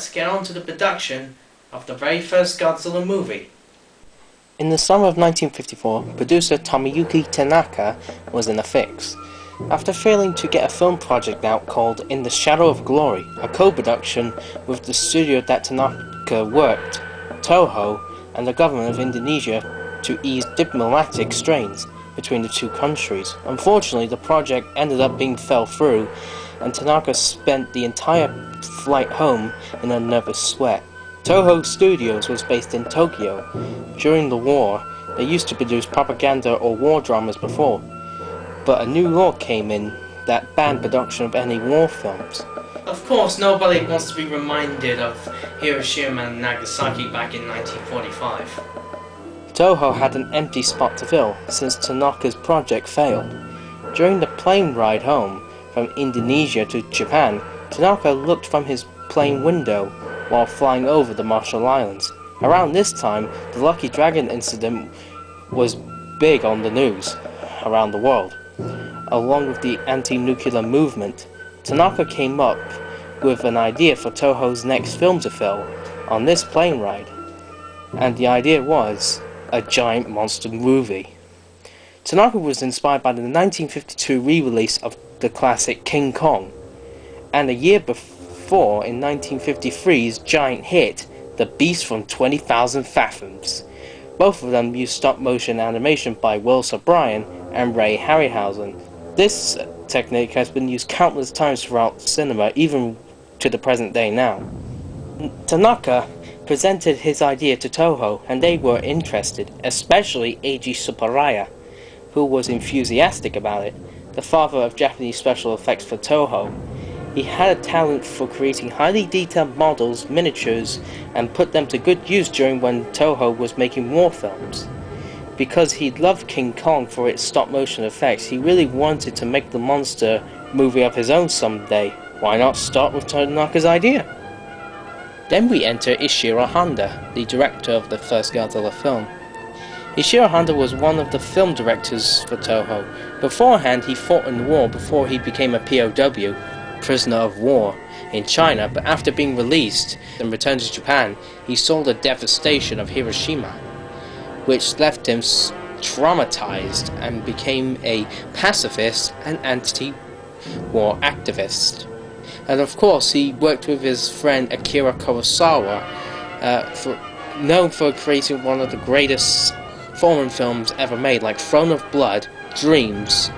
let's get on to the production of the very first Godzilla movie. In the summer of 1954, producer Tomoyuki Tanaka was in a fix. After failing to get a film project out called In the Shadow of Glory, a co-production with the studio that Tanaka worked, Toho, and the government of Indonesia to ease diplomatic strains between the two countries. Unfortunately, the project ended up being fell through, and Tanaka spent the entire flight home in a nervous sweat. Toho Studios was based in Tokyo. During the war, they used to produce propaganda or war dramas before, but a new law came in that banned production of any war films. Of course, nobody wants to be reminded of Hiroshima and Nagasaki back in 1945. Toho had an empty spot to fill since Tanaka's project failed. During the plane ride home from Indonesia to Japan, Tanaka looked from his plane window while flying over the Marshall Islands. Around this time, the Lucky Dragon incident was big on the news around the world. Along with the anti-nuclear movement, Tanaka came up with an idea for Toho's next film to fill on this plane ride. And the idea was a giant monster movie. Tanaka was inspired by the 1952 re-release of the classic King Kong, and a year before in 1953's giant hit, The Beast from 20,000 Fathoms. Both of them used stop-motion animation by Will O'Brien and Ray Harryhausen. This technique has been used countless times throughout cinema, even to the present day now. Tanaka presented his idea to Toho, and they were interested, especially Eiji Tsuburaya, who was enthusiastic about it, the father of Japanese special effects for Toho. He had a talent for creating highly detailed models, miniatures, and put them to good use during when Toho was making war films. Because he loved King Kong for its stop-motion effects, he really wanted to make the monster movie of his own someday. Why not start with Tanaka's idea? Then we enter Ishiro Honda, the director of the first Godzilla film. Ishiro Honda was one of the film directors for Toho. Beforehand, he fought in the war before he became a POW, prisoner of war, in China, but after being released and returned to Japan, he saw the devastation of Hiroshima, which left him traumatized and became a pacifist and anti-war activist. And of course, he worked with his friend Akira Kurosawa, known for creating one of the greatest foreign films ever made, like Throne of Blood, Dreams,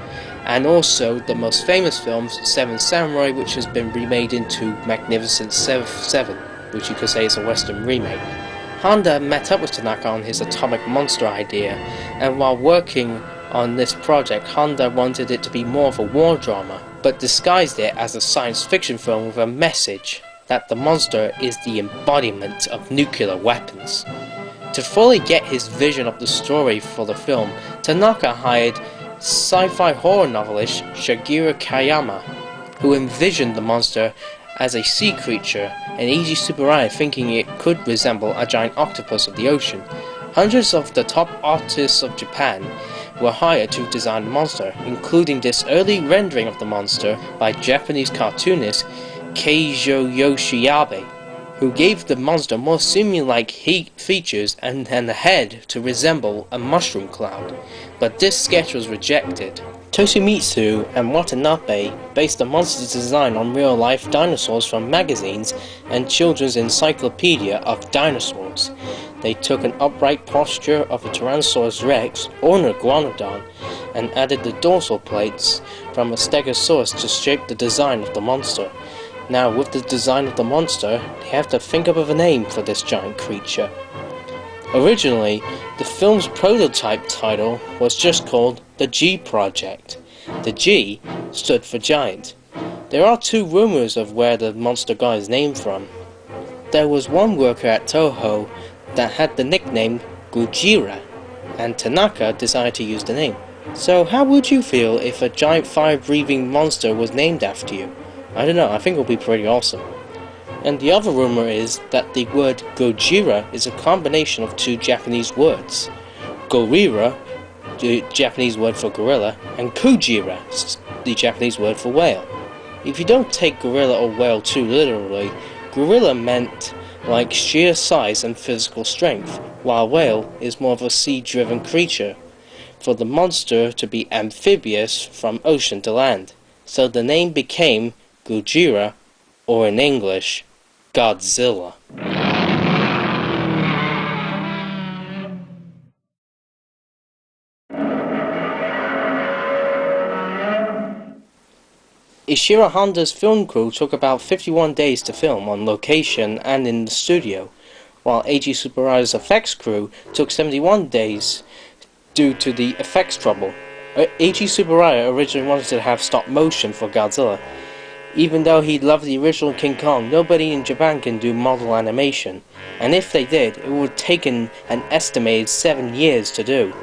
and also the most famous films, Seven Samurai, which has been remade into Magnificent Seven, which you could say is a Western remake. Honda met up with Tanaka on his atomic monster idea, and while working on this project, Honda wanted it to be more of a war drama, but disguised it as a science fiction film with a message that the monster is the embodiment of nuclear weapons. To fully get his vision of the story for the film, Tanaka hired sci-fi horror novelist Shigeru Kayama, who envisioned the monster as a sea creature, and Eiji Tsuburaya thinking it could resemble a giant octopus of the ocean. Hundreds of the top artists of Japan were hired to design the monster, including this early rendering of the monster by Japanese cartoonist Keijo Yoshiabe, who gave the monster more simian-like features and a head to resemble a mushroom cloud, but this sketch was rejected. Toshimitsu and Watanabe based the monster's design on real-life dinosaurs from magazines and Children's Encyclopedia of Dinosaurs. They took an upright posture of a Tyrannosaurus rex or an iguanodon and added the dorsal plates from a stegosaurus to shape the design of the monster. Now, with the design of the monster, they have to think up of a name for this giant creature. Originally, the film's prototype title was just called The G Project. The G stood for giant. There are two rumors of where the monster got his name from. There was one worker at Toho that had the nickname Gojira, and Tanaka decided to use the name. So how would you feel if a giant fire-breathing monster was named after you? I don't know, I think it would be pretty awesome. And the other rumor is that the word Gojira is a combination of two Japanese words. Gorira, the Japanese word for gorilla, and Kujira, the Japanese word for whale. If you don't take gorilla or whale too literally, Gorilla meant like sheer size and physical strength, while whale is more of a sea-driven creature, for the monster to be amphibious from ocean to land. So the name became Gojira, or in English, Godzilla. Ishiro Honda's film crew took about 51 days to film on location and in the studio, while Eiji Tsuburai's effects crew took 71 days due to the effects trouble. Eiji Tsuburaya originally wanted to have stop motion for Godzilla. Even though he loved the original King Kong, nobody in Japan can do model animation, and if they did, it would have taken an estimated 7 years to do.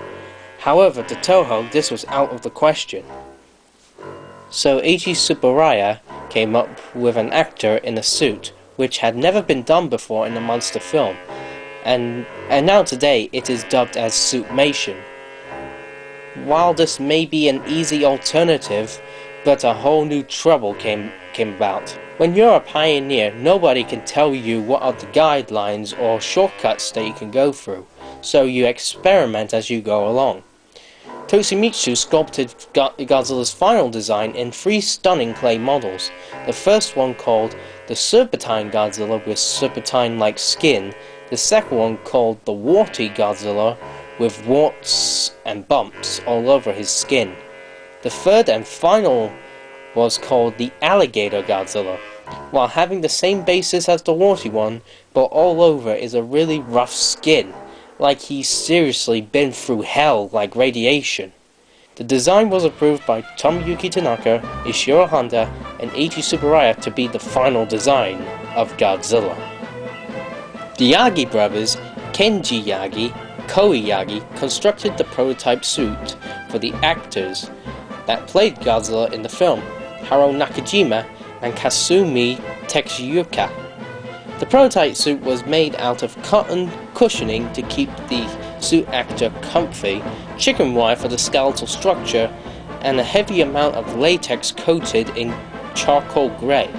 However, to Toho, this was out of the question. So Eiji Tsuburaya came up with an actor in a suit, which had never been done before in a monster film, and now today it is dubbed as Suitmation. While this may be an easy alternative, but a whole new trouble came about. When you're a pioneer, nobody can tell you what are the guidelines or shortcuts that you can go through, so you experiment as you go along. Toshimitsu sculpted Godzilla's final design in 3 stunning clay models. The first one called the Serpentine Godzilla with serpentine-like skin, the second one called the Warty Godzilla with warts and bumps all over his skin. The third and final was called the Alligator Godzilla, while having the same basis as the Warty one, but all over is a really rough skin, like he's seriously been through hell like radiation. The design was approved by Tomoyuki Tanaka, Ishiro Honda, and Eiji Tsuburaya to be the final design of Godzilla. The Yagi brothers, Kenji Yagi, Koi Yagi, constructed the prototype suit for the actors that played Godzilla in the film, Haro Nakajima and Kasumi Tekiyuka. The prototype suit was made out of cotton cushioning to keep the suit actor comfy, chicken wire for the skeletal structure, and a heavy amount of latex coated in charcoal grey.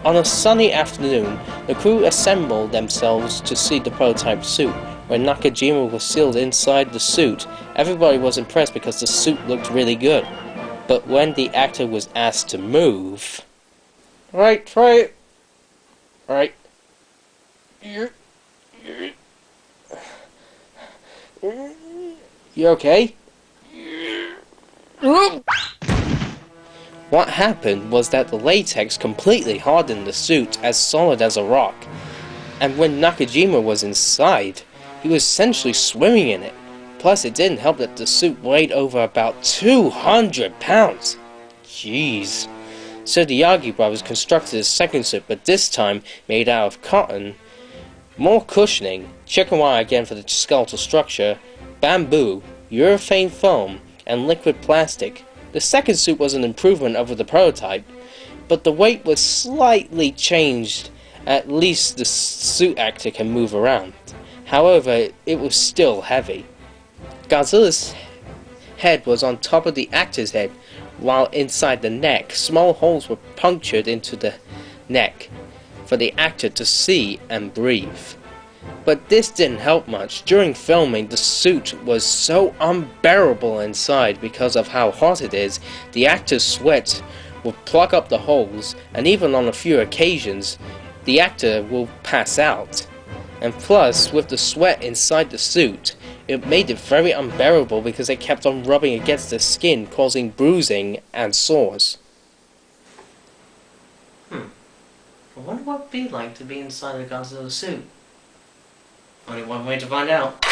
On a sunny afternoon, the crew assembled themselves to see the prototype suit. When Nakajima was sealed inside the suit, everybody was impressed because the suit looked really good. But when the actor was asked to move... Right. You okay? What happened was that the latex completely hardened the suit as solid as a rock, and when Nakajima was inside, he was essentially swimming in it. Plus, it didn't help that the suit weighed over about 200 pounds. Jeez. So the Yagi brothers constructed a second suit, but this time made out of cotton, more cushioning, chicken wire again for the skeletal structure, bamboo, urethane foam, and liquid plastic. The second suit was an improvement over the prototype, but the weight was slightly changed. At least the suit actor can move around. However, it was still heavy. Godzilla's head was on top of the actor's head, while inside the neck, small holes were punctured into the neck for the actor to see and breathe. But this didn't help much. During filming, the suit was so unbearable inside because of how hot it is. The actor's sweat will plug up the holes, and even on a few occasions, the actor will pass out. And plus, with the sweat inside the suit, it made it very unbearable because it kept on rubbing against the skin, causing bruising and sores. I wonder what it'd be like to be inside a Godzilla suit. Only one way to find out.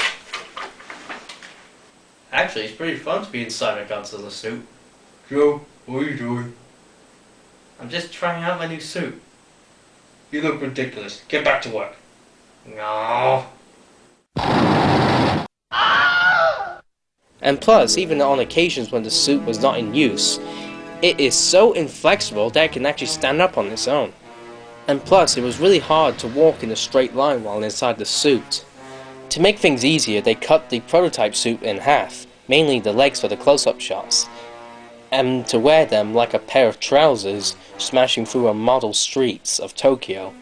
Actually, it's pretty fun to be inside a Godzilla suit. Joe, what are you doing? I'm just trying out my new suit. You look ridiculous. Get back to work. No. And plus, even on occasions when the suit was not in use, it is so inflexible that it can actually stand up on its own. And plus, it was really hard to walk in a straight line while inside the suit. To make things easier, they cut the prototype suit in half, mainly the legs for the close-up shots, and to wear them like a pair of trousers smashing through a model streets of Tokyo.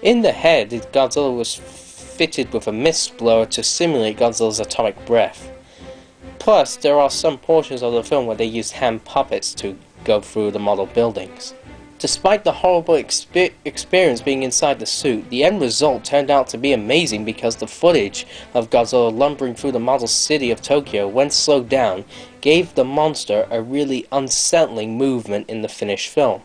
In the head, Godzilla was fitted with a mist blower to simulate Godzilla's atomic breath. Plus, there are some portions of the film where they used hand puppets to go through the model buildings. Despite the horrible experience being inside the suit, the end result turned out to be amazing because the footage of Godzilla lumbering through the model city of Tokyo, when slowed down, gave the monster a really unsettling movement in the finished film.